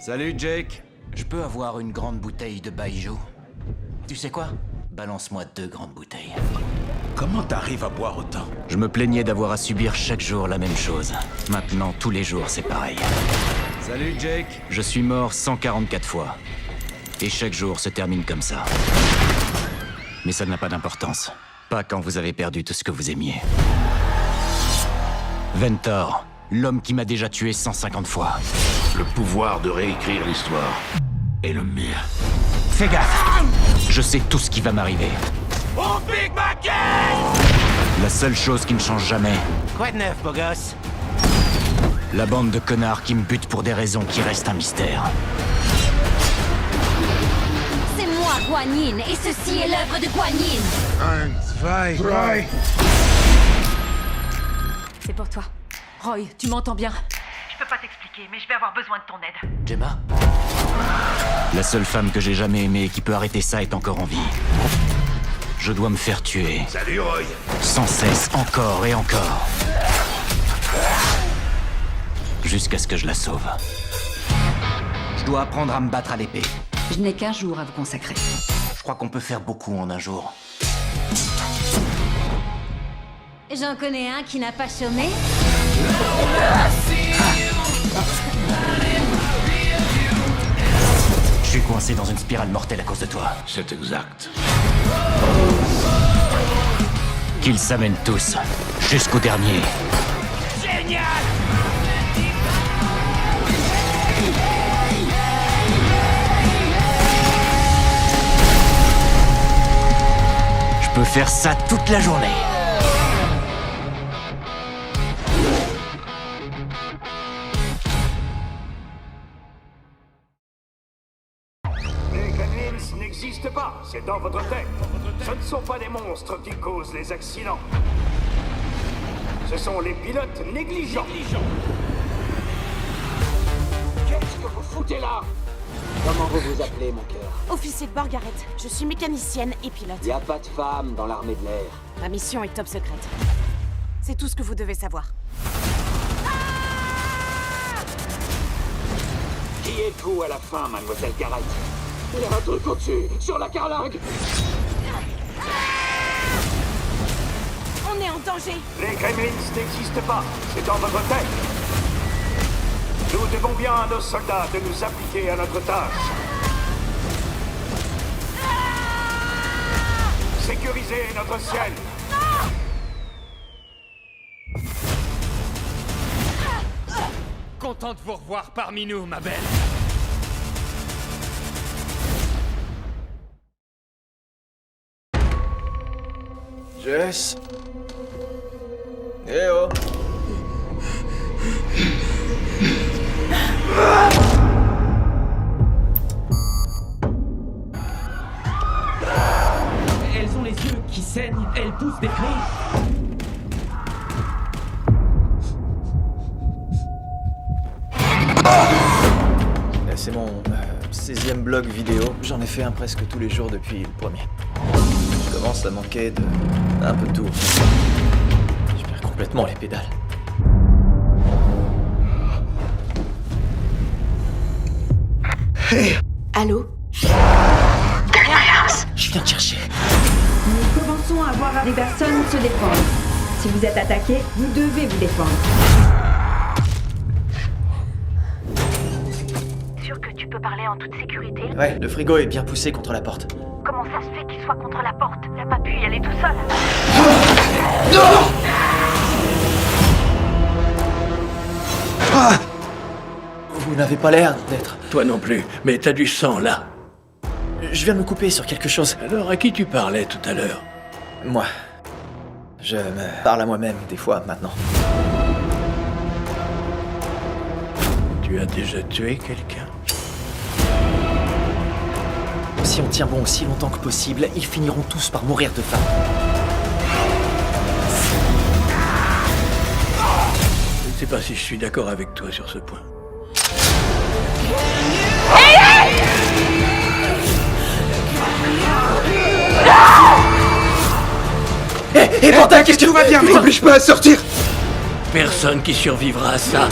Salut Jake. Je peux avoir une grande bouteille de Baijiu? Tu sais quoi? Balance-moi 2 grandes bouteilles. Comment t'arrives à boire autant? Je me plaignais d'avoir à subir chaque jour la même chose. Maintenant, tous les jours, c'est pareil. Salut Jake. Je suis mort 144 fois. Et chaque jour se termine comme ça. Mais ça n'a pas d'importance. Pas quand vous avez perdu tout ce que vous aimiez. Ventor, l'homme qui m'a déjà tué 150 fois. Le pouvoir de réécrire l'histoire est le mien. Fais gaffe! Je sais tout ce qui va m'arriver. Oh, Big Mac! La seule chose qui ne change jamais, Quoi de neuf, beau gosse? la bande de connards qui me butent pour des raisons qui restent un mystère. C'est moi, Guan Yin, et ceci est l'œuvre de Guan Yin. C'est pour toi. Roy, tu m'entends bien? Je peux pas t'expliquer, mais je vais avoir besoin de ton aide. Gemma? La seule femme que j'ai jamais aimée et qui peut arrêter ça est encore en vie. Je dois me faire tuer. Salut, Roy. Sans cesse, encore et encore. Jusqu'à ce que je la sauve. Je dois apprendre à me battre à l'épée. Je n'ai qu'un jour à vous consacrer. Je crois qu'on peut faire beaucoup en un jour. J'en connais un qui n'a pas chômé. Je suis coincé dans une spirale mortelle à cause de toi. C'est exact. Qu'ils s'amènent tous, jusqu'au dernier. Génial! Je peux faire ça toute la journée. Les Gremlins n'existent pas, c'est dans votre tête. Ce ne sont pas les monstres qui causent les accidents. Ce sont les pilotes négligents. Qu'est-ce que vous foutez là? Comment vous vous appelez, mon cœur? Officier de Borgaret, je suis mécanicienne et pilote. Y a pas de femmes dans l'armée de l'air. Ma mission est top secrète. C'est tout ce que vous devez savoir. Qui êtes-vous à la fin, mademoiselle Garrett? Il y a un truc au-dessus, sur la carlingue. On est en danger. Les Gremlins n'existent pas, c'est dans votre tête. Nous devons bien à nos soldats de nous appliquer à notre tâche. Sécuriser notre ciel. Content de vous revoir parmi nous, ma belle. Jess. Eh oh. Elles ont les yeux qui saignent, elles poussent des cris. C'est mon 16e blog vidéo. J'en ai fait un presque tous les jours depuis le premier. Je commence à manquer de un peu de tout. Je perds complètement les pédales. Hey! Allô? Je viens te chercher. Nous commençons à voir des personnes se défendre. Si vous êtes attaqué, vous devez vous défendre. Sûr que tu peux parler en toute sécurité? Ouais, le frigo est bien poussé contre la porte. Comment ça se fait qu'il soit contre la porte? Il a pas pu y aller tout seul. Ah! Vous n'avez pas l'air d'être... Toi non plus, mais t'as du sang là. Je viens de me couper sur quelque chose. Alors à qui tu parlais tout à l'heure? Moi. Je me parle à moi-même des fois maintenant. Tu as déjà tué quelqu'un? Si on tient bon aussi longtemps que possible, ils finiront tous par mourir de faim. Je ne sais pas si je suis d'accord avec toi sur ce point. Hé, Pantin, qu'est-ce que tu vas bien, mais t'oblige pas à sortir! personne qui survivra à ça.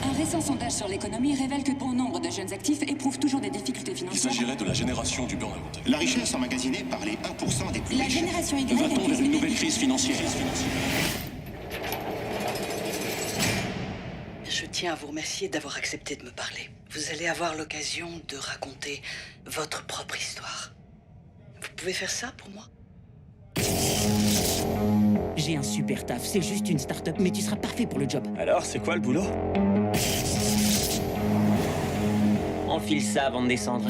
Un récent sondage sur l'économie révèle que bon nombre de jeunes actifs éprouvent toujours des difficultés Il financières. s'agirait de la génération du burn-out. La richesse emmagasinée par les 1% des plus La riches. génération Y Va-t-on accuse vers une les nouvelle crise financière? Je tiens à vous remercier d'avoir accepté de me parler. Vous allez avoir l'occasion de raconter votre propre histoire. Vous pouvez faire ça pour moi? J'ai un super taf, c'est juste une start-up, mais tu seras parfait pour le job. Alors, c'est quoi le boulot? Enfile ça avant de descendre.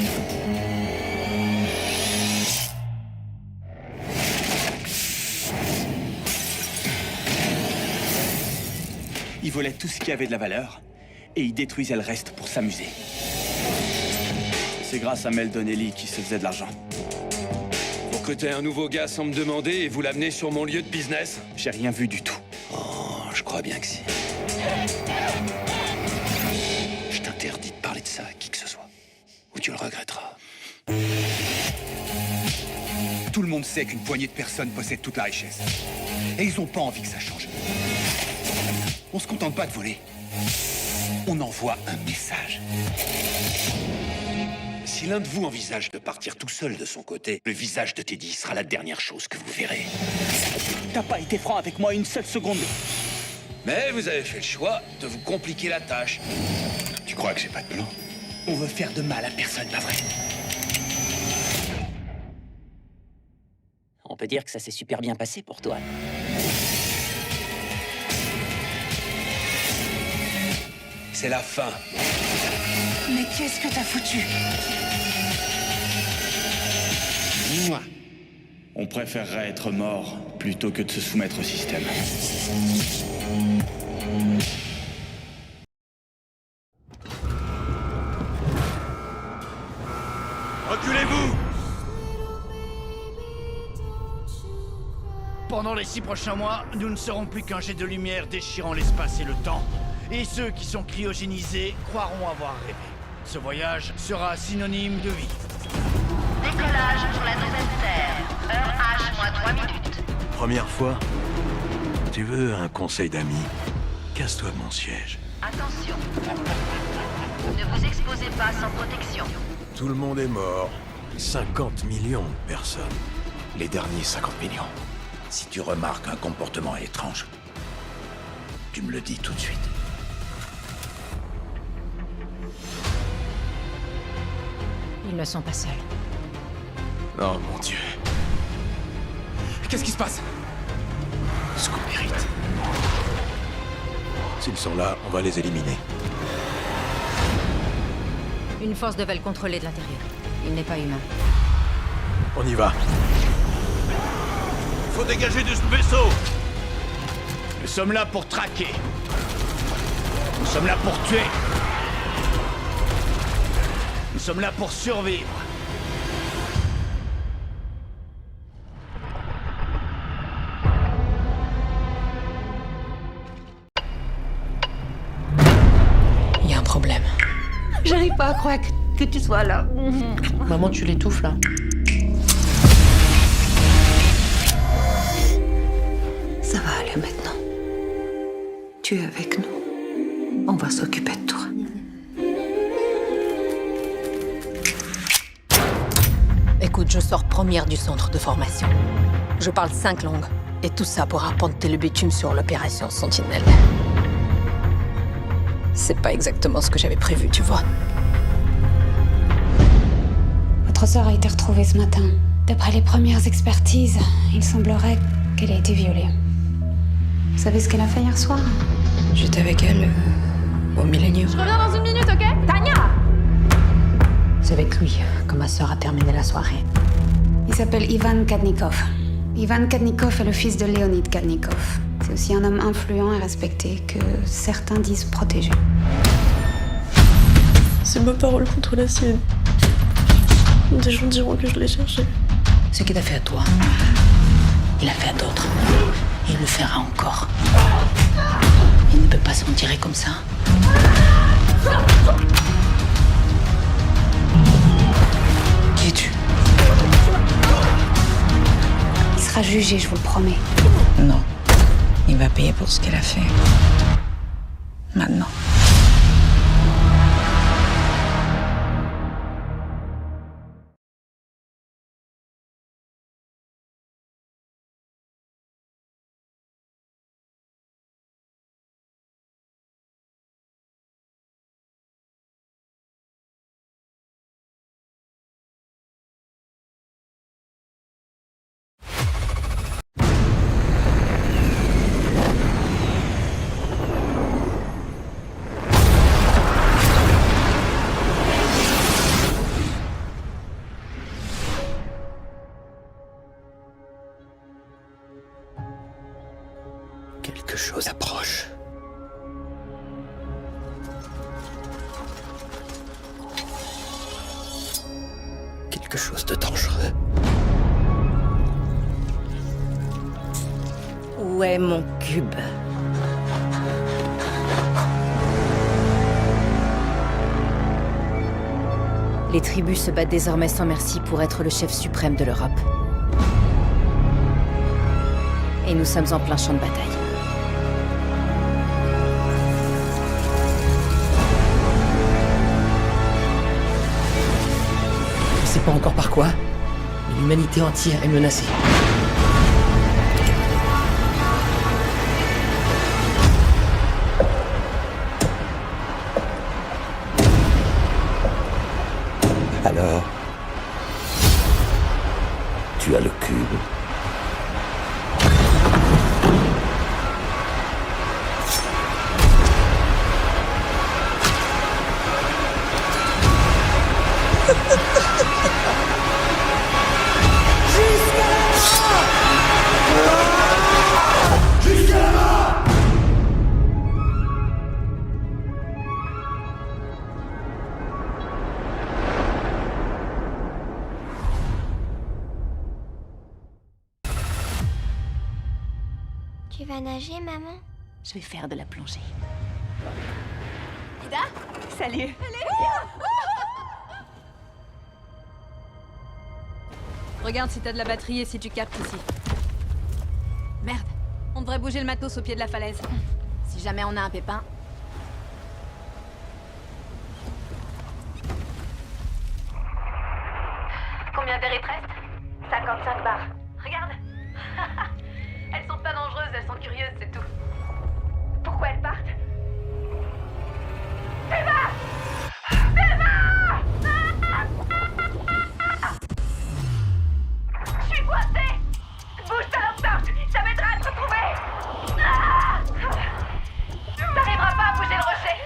Il volait tout ce qui avait de la valeur, et il détruisait le reste pour s'amuser. C'est grâce à Mel Donnelly qui se faisait de l'argent. Vous recrutez un nouveau gars sans me demander et vous l'amenez sur mon lieu de business? J'ai rien vu du tout. Oh, je crois bien que si. Je t'interdis de parler de ça à qui que ce soit, ou tu le regretteras. Tout le monde sait qu'une poignée de personnes possède toute la richesse. Et ils ont pas envie que ça change. On se contente pas de voler. On envoie un message. Si l'un de vous envisage de partir tout seul de son côté, le visage de Teddy sera la dernière chose que vous verrez. T'as pas été franc avec moi une seule seconde. Mais vous avez fait le choix de vous compliquer la tâche. Tu crois que j'ai pas de plan? On veut faire de mal à personne, pas vrai? On peut dire que ça s'est super bien passé pour toi. C'est la fin. Mais qu'est-ce que t'as foutu? On préférerait être mort plutôt que de se soumettre au système. Reculez-vous! Pendant les 6 prochains mois, nous ne serons plus qu'un jet de lumière déchirant l'espace et le temps. Et ceux qui sont cryogénisés croiront avoir rêvé. Ce voyage sera synonyme de vie. Décollage pour la nouvelle Terre. Heure H, -3 minutes. Première fois? Tu veux un conseil d'ami? Casse-toi de mon siège. Attention. Ne vous exposez pas sans protection. Tout le monde est mort. 50 millions de personnes. Les derniers 50 millions. Si tu remarques un comportement étrange, tu me le dis tout de suite. Ils ne sont pas seuls. Oh mon Dieu. Qu'est-ce qui se passe? Ce qu'on mérite. S'ils sont là, on va les éliminer. Une force devait le contrôler de l'intérieur. Il n'est pas humain. On y va. Faut dégager de ce vaisseau. Nous sommes là pour traquer. Nous sommes là pour tuer. Nous sommes là pour survivre. Il y a un problème. J'arrive pas à croire que tu sois là. Maman, tu l'étouffes là. Ça va aller maintenant. Tu es avec nous. On va s'occuper de toi. Écoute, je sors première du centre de formation. Je parle 5 langues. Et tout ça pour apporter le bitume sur l'opération Sentinelle. C'est pas exactement ce que j'avais prévu, tu vois. Votre sœur a été retrouvée ce matin. D'après les premières expertises, il semblerait qu'elle ait été violée. Vous savez ce qu'elle a fait hier soir? J'étais avec elle au Millennium. Je reviens dans 1 minute, ok? Tania! C'est avec lui que ma sœur a terminé la soirée. Il s'appelle Ivan Kadnikov. Ivan Kadnikov est le fils de Leonid Kadnikov. C'est aussi un homme influent et respecté que certains disent protégé. C'est ma parole contre la sienne. Des gens diront que je l'ai cherché. Ce qu'il a fait à toi, il l'a fait à d'autres. Et il le fera encore. Il ne peut pas s'en tirer comme ça. Qui es-tu? Il sera jugé, je vous le promets. Non. Il va payer pour ce qu'il a fait. Maintenant. Quelque chose approche. Quelque chose de dangereux. Où est mon cube? Les tribus se battent désormais sans merci pour être le chef suprême de l'Europe. Et nous sommes en plein champ de bataille. Je sais pas encore par quoi, mais l'humanité entière est menacée. Alors, tu as le cube. Tu vas nager, maman? Je vais faire de la plongée. Ida? Salut. Regarde si t'as de la batterie et si tu captes ici. Merde, on devrait bouger le matos au pied de la falaise. Si jamais on a un pépin. Combien d'heures il te reste? 55 bars. Regarde. Elles sont pas dangereuses, elles sont curieuses, c'est tout. Pourquoi elles partent? Eva! Eva! Je suis coincée! Bouge ta lampe torche, ça m'aidera à te retrouver! T'arriveras pas à bouger le rocher!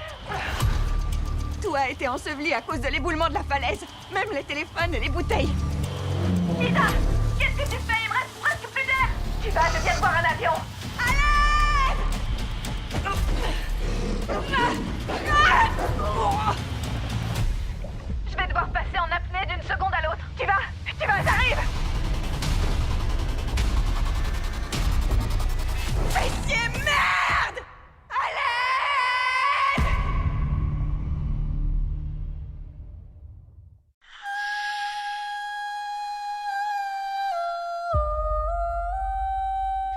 Tout a été enseveli à cause de l'éboulement de la falaise. Même les téléphones et les bouteilles. Ida! Qu'est-ce que tu fais? Il me reste presque plus d'air! Tu vas, je viens de voir un avion! Je vais devoir passer en apnée d'une seconde à l'autre. Tu vas, j'arrive! Fessier, merde!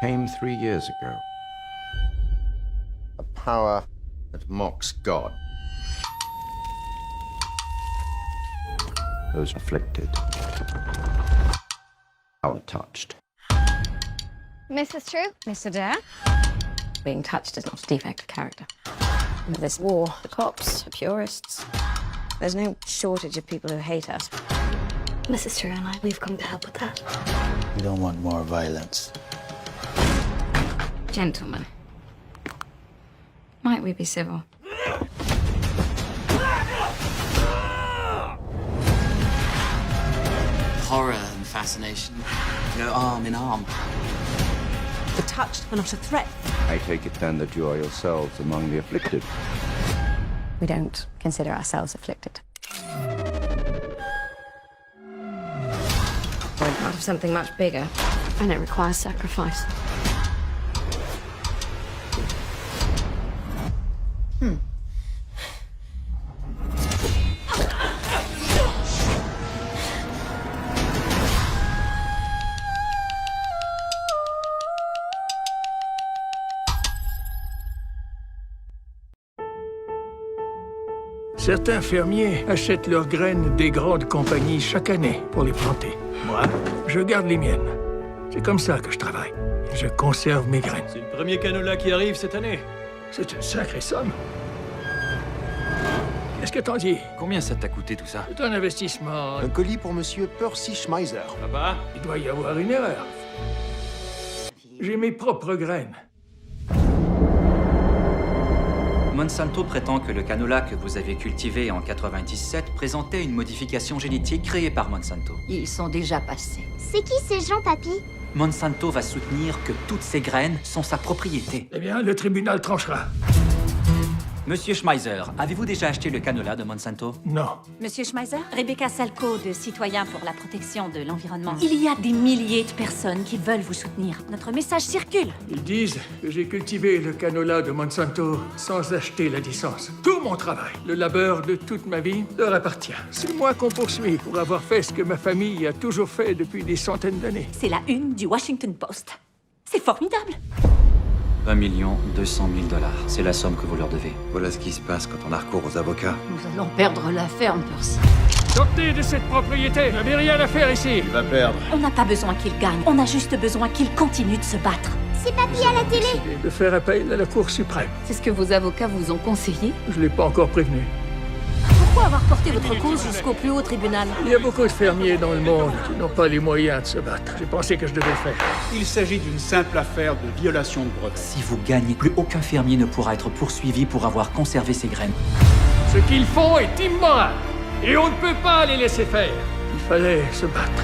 Came 3 years ago. A power that mocks God. Those afflicted are untouched. Mrs. True? Mr. Dare? Being touched is not a defect of character. With this war, the cops, the purists, there's no shortage of people who hate us. Mrs. True and I, we've come to help with that. You don't want more violence. Gentlemen, might we be civil? Horror and fascination go arm in arm. The touched are not a threat. I take it then that you are yourselves among the afflicted. We don't consider ourselves afflicted. part of something much bigger, and it requires sacrifice. Certains fermiers achètent leurs graines des grandes compagnies chaque année pour les planter. Moi, je garde les miennes. C'est comme ça que je travaille. Je conserve mes graines. C'est le premier canola qui arrive cette année. C'est une sacrée somme. Qu'est-ce que t'en dis? Combien ça t'a coûté tout ça? C'est un investissement. Un colis pour monsieur Percy Schmeiser. Papa? Il doit y avoir une erreur. J'ai mes propres graines. Monsanto prétend que le canola que vous avez cultivé en 97 présentait une modification génétique créée par Monsanto. Ils sont déjà passés. C'est qui ces gens, papy? Monsanto va soutenir que toutes ces graines sont sa propriété. Eh bien, le tribunal tranchera. Monsieur Schmeiser, avez-vous déjà acheté le canola de Monsanto? Non. Monsieur Schmeiser, Rebecca Salco de Citoyens pour la protection de l'environnement. Il y a des milliers de personnes qui veulent vous soutenir. Notre message circule. Ils disent que j'ai cultivé le canola de Monsanto sans acheter la licence. Tout mon travail, le labeur de toute ma vie, leur appartient. C'est moi qu'on poursuit pour avoir fait ce que ma famille a toujours fait depuis des centaines d'années. C'est la une du Washington Post. C'est formidable. 1 200 000 $. C'est la somme que vous leur devez. Voilà ce qui se passe quand on a recours aux avocats. Nous allons perdre la ferme, Percy. Sortez de cette propriété. Vous n'avez rien à faire ici. Il va perdre. On n'a pas besoin qu'il gagne. On a juste besoin qu'il continue de se battre. C'est papy à la télé. Décidé de faire appel à la Cour suprême. C'est ce que vos avocats vous ont conseillé? Je l'ai pas encore prévenu. Pourquoi avoir porté votre cause jusqu'au plus haut tribunal? Il y a beaucoup de fermiers dans le monde qui n'ont pas les moyens de se battre. J'ai pensé que je devais le faire. Il s'agit d'une simple affaire de violation de brevet. Si vous gagnez, plus aucun fermier ne pourra être poursuivi pour avoir conservé ses graines. Ce qu'ils font est immoral. Et on ne peut pas les laisser faire. Il fallait se battre.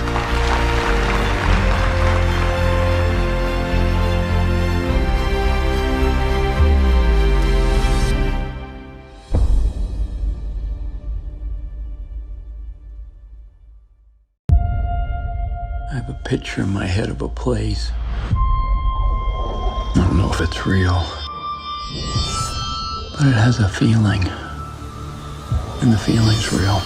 I have a picture in my head of a place. I don't know if it's real, but it has a feeling, and the feeling's real.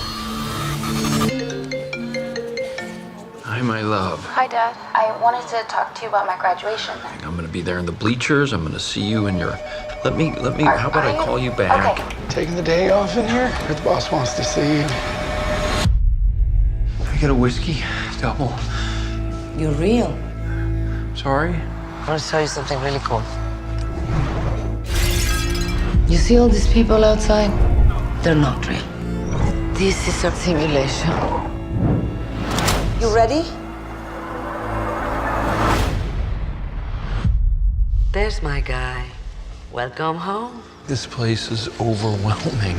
Hi, my love. Hi, Dad. I wanted to talk to you about my graduation. I'm gonna be there in the bleachers. I'm gonna see you in your... Let me, how about I call you back? Okay. Taking the day off in here? The boss wants to see you. I get a whiskey, double. You're real. Sorry? I want to tell you something really cool. You see all these people outside? They're not real. This is a simulation. You ready? There's my guy. Welcome home. This place is overwhelming.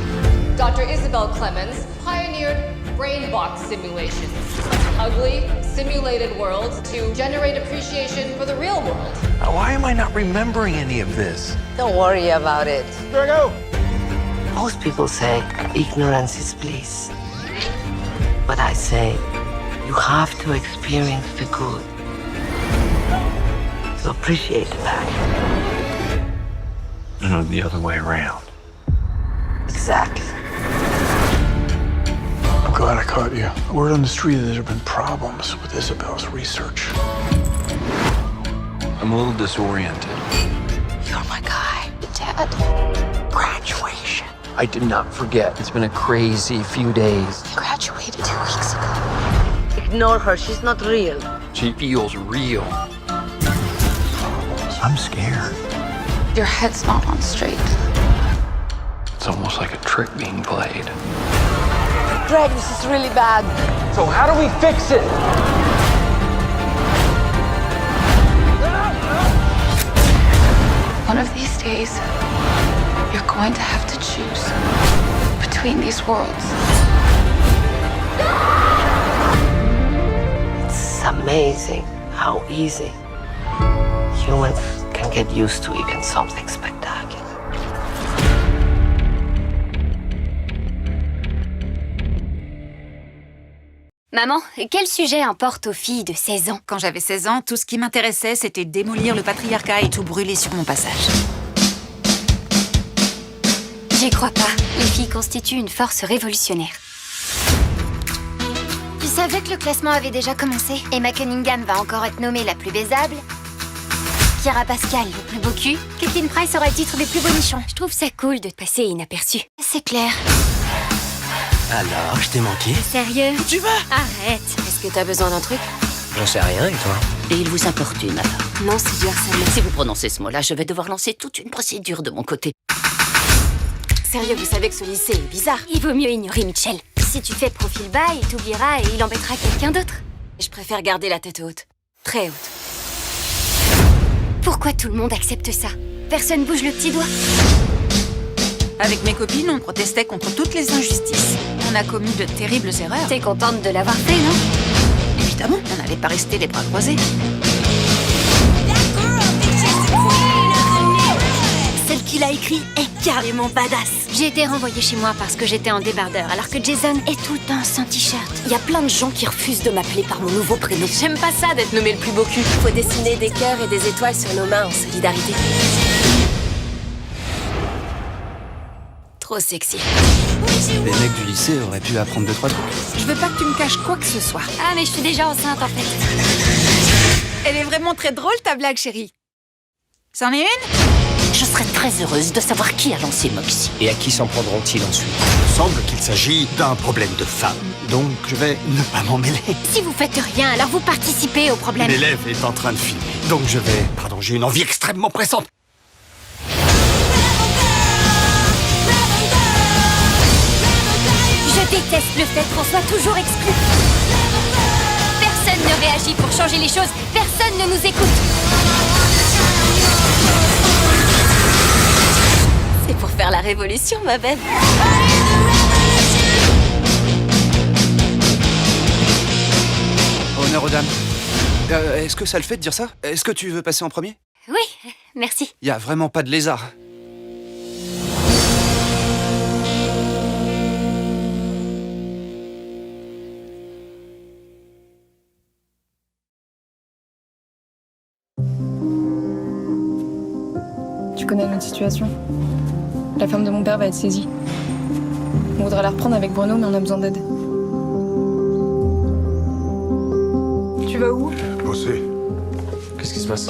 Dr. Isabel Clemens pioneered brain box simulations. Ugly, simulated worlds to generate appreciation for the real world. Why am I not remembering any of this? Don't worry about it. Virgo! Most people say ignorance is bliss. But I say you have to experience the good to appreciate the bad. No, the other way around. Exactly. I'm glad I caught you. Word on the street that there have been problems with Isabel's research. I'm a little disoriented. You're my guy, Dad. Graduation. I did not forget. It's been a crazy few days. You graduated 2 weeks ago. Ignore her. She's not real. She feels real. I'm scared. Your head's not on straight. It's almost like a trick being played. Greg, this is really bad. So how do we fix it? One of these days, you're going to have to choose between these worlds. It's amazing how easy humans can get used to even something spectacular. Maman, quel sujet importe aux filles de 16 ans? Quand j'avais 16 ans, tout ce qui m'intéressait, c'était démolir le patriarcat et tout brûler sur mon passage. J'y crois pas. Les filles constituent une force révolutionnaire. Tu savais que le classement avait déjà commencé? Emma Cunningham va encore être nommée la plus baisable. Chiara Pascal, le plus beau cul. Kathleen Price aura le titre des plus beaux nichons. Je trouve ça cool de passer inaperçu. C'est clair. Alors, je t'ai manqué? Sérieux? Où tu vas? Arrête. Est-ce que t'as besoin d'un truc? J'en sais rien, et toi? Et il vous importune, alors? Non, c'est du harcèlement. Si vous prononcez ce mot-là, je vais devoir lancer toute une procédure de mon côté. Sérieux, vous savez que ce lycée est bizarre. Il vaut mieux ignorer Mitchell. Si tu fais profil bas, il t'oubliera et il embêtera quelqu'un d'autre. Je préfère garder la tête haute. Très haute. Pourquoi tout le monde accepte ça? Personne bouge le petit doigt. Avec mes copines, on protestait contre toutes les injustices. On a commis de terribles erreurs. T'es contente de l'avoir fait, non? Évidemment, on n'allait pas rester les bras croisés. Celle qui l'a écrit est carrément badass. J'ai été renvoyée chez moi parce que j'étais en débardeur, alors que Jason est tout le temps sans t-shirt. Il y a plein de gens qui refusent de m'appeler par mon nouveau prénom. J'aime pas ça d'être nommé le plus beau cul. Faut dessiner des cœurs et des étoiles sur nos mains en solidarité. Trop sexy. Les mecs du lycée auraient pu apprendre 2-3 trucs. Je veux pas que tu me caches quoi que ce soit. Ah, mais je suis déjà enceinte, en fait. Elle est vraiment très drôle, ta blague, chérie. C'en est une? Je serais très heureuse de savoir qui a lancé Moxie. Et à qui s'en prendront-ils ensuite? Il semble qu'il s'agit d'un problème de femme. Donc je vais ne pas m'en mêler. Si vous faites rien, alors vous participez au problème. L'élève est en train de filmer. Donc je vais... Pardon, j'ai une envie extrêmement pressante. Je déteste le fait qu'on soit toujours exclus. Personne ne réagit pour changer les choses. Personne ne nous écoute. C'est pour faire la révolution, ma belle. Honneur aux dames. Est-ce que ça le fait de dire ça? Est-ce que tu veux passer en premier? Oui, merci. Y a vraiment pas de lézard. Tu connais notre situation. La femme de mon père va être saisie. On voudrait la reprendre avec Bruno, mais on a besoin d'aide. Tu vas où? Bosser. Qu'est-ce qui se passe?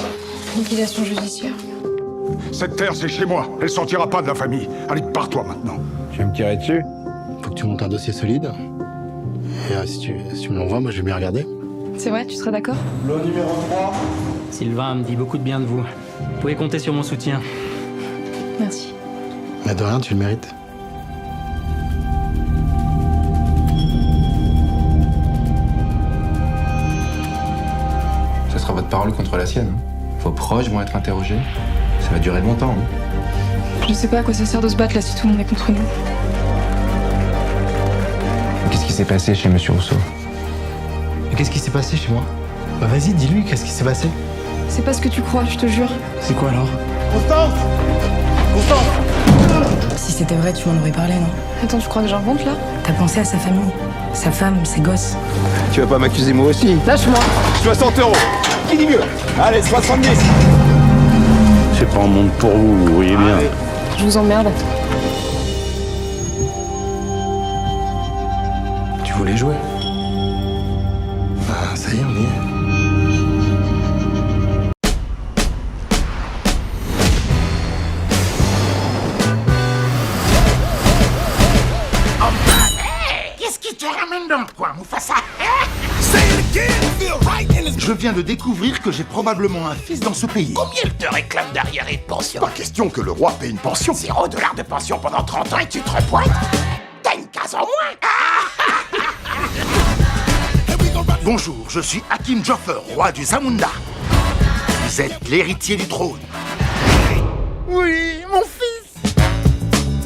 Liquidation judiciaire. Cette terre, c'est chez moi. Elle sortira pas de la famille. Allez, pars-toi maintenant. Tu veux me tirer dessus? Faut que tu montes un dossier solide. Et si tu me l'envoies, moi je vais bien regarder. C'est vrai, tu serais d'accord? Le numéro 3. Sylvain me dit beaucoup de bien de vous. Vous pouvez compter sur mon soutien. Merci. Mais de rien, tu le mérites. Ce sera votre parole contre la sienne. Vos proches vont être interrogés. Ça va durer longtemps. Je sais pas à quoi ça sert de se battre là si tout le monde est contre nous. Qu'est-ce qui s'est passé chez Monsieur Rousseau? Mais qu'est-ce qui s'est passé chez moi? Bah vas-y, dis-lui, qu'est-ce qui s'est passé? C'est pas ce que tu crois, je te jure. C'est quoi alors? Constance! Si c'était vrai, tu m'en aurais parlé, non? Attends, tu crois que j'invente là? T'as pensé à sa famille, sa femme, ses gosses. Tu vas pas m'accuser moi aussi? Lâche-moi! 60 €. Qui dit mieux? Allez, 70. C'est pas un monde pour vous, vous voyez bien. Je vous emmerde. Tu voulais jouer? Ah, ça y est, on y est. Qu'est-ce qui te ramène dans le coin, Mufasa? Je viens de découvrir que j'ai probablement un fils dans ce pays. Combien il te réclame d'arriérés de pension? Pas question que le roi paie une pension. $0 de pension pendant 30 ans et tu te repointes? T'as une case en moins. Bonjour, je suis Hakim Joffer, roi du Zamunda. Vous êtes l'héritier du trône. Oui, mon fils.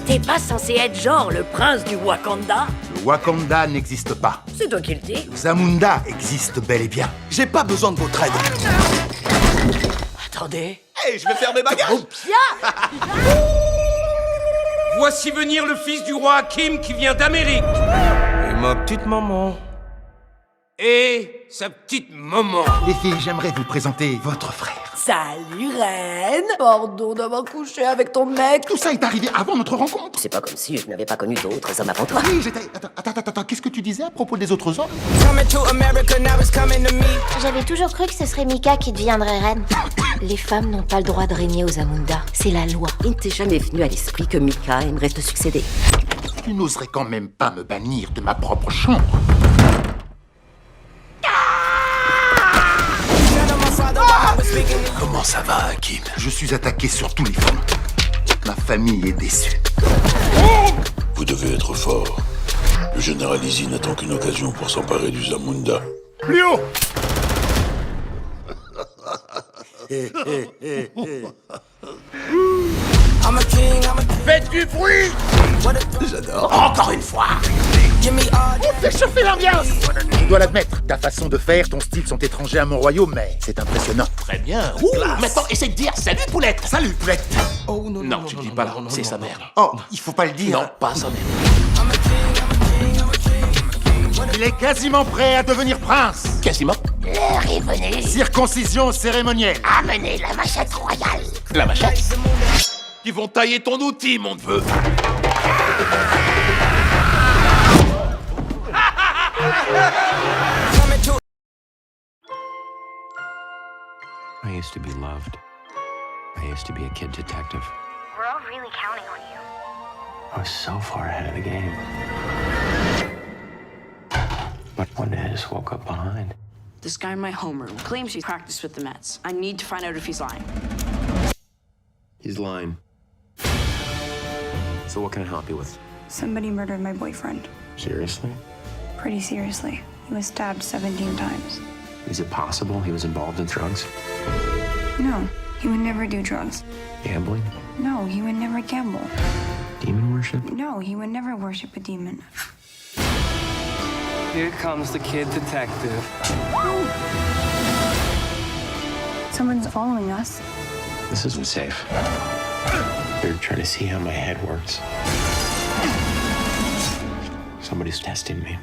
T'es pas censé être genre le prince du Wakanda? Le Wakanda n'existe pas. C'est toi qui le dis. Le Zamunda existe bel et bien. J'ai pas besoin de votre aide. Attendez. Hey, je vais faire mes bagages. Voici venir le fils du roi Hakim qui vient d'Amérique. Et ma petite maman. Et sa petite maman. Les filles, j'aimerais vous présenter votre frère. Salut, reine. Pardon d'avoir couché avec ton mec. Tout ça est arrivé avant notre rencontre. C'est pas comme si je n'avais pas connu d'autres hommes avant toi. Oui, j'étais... Attends, qu'est-ce que tu disais à propos des autres hommes? J'avais toujours cru que ce serait Mika qui deviendrait reine. Les femmes n'ont pas le droit de régner aux Zamunda. C'est la loi. Il ne t'est jamais venu à l'esprit que Mika aimerait te succéder. Tu n'oserais quand même pas me bannir de ma propre chambre. Comment ça va, Hakim? Je suis attaqué sur tous les fronts. Ma famille est déçue. Vous devez être fort. Le général Izzy n'attend qu'une occasion pour s'emparer du Zamunda. Plus haut! Faites du bruit! J'adore. Encore une fois! On fait chauffer l'ambiance! Je dois l'admettre, ta façon de faire, ton style sont étrangers à mon royaume, mais c'est impressionnant. Très bien. Maintenant, essaie de dire salut, Poulette! Salut, Poulette! Oh non, tu ne dis pas là, c'est sa mère. Oh, il faut pas le dire. Non, pas sa mère. Il est quasiment prêt à devenir prince. Quasiment. L'heure est venue. Circoncision cérémonielle. Amenez la machette royale. La machette? Ils vont tailler ton outil, mon neveu. I used to be loved. I used to be a kid detective. We're all really counting on you. I was so far ahead of the game. But one day I just woke up behind. This guy in my homeroom claims he practiced with the Mets. I need to find out if he's lying. He's lying. So what can I help you with? Somebody murdered my boyfriend. Seriously? Pretty seriously. He was stabbed 17 times. Is it possible he was involved in drugs? No, he would never do drugs. Gambling? No, he would never gamble. Demon worship? No, he would never worship a demon. Here comes the kid detective. Someone's following us. This isn't safe. They're trying to see how my head works. Somebody's testing me.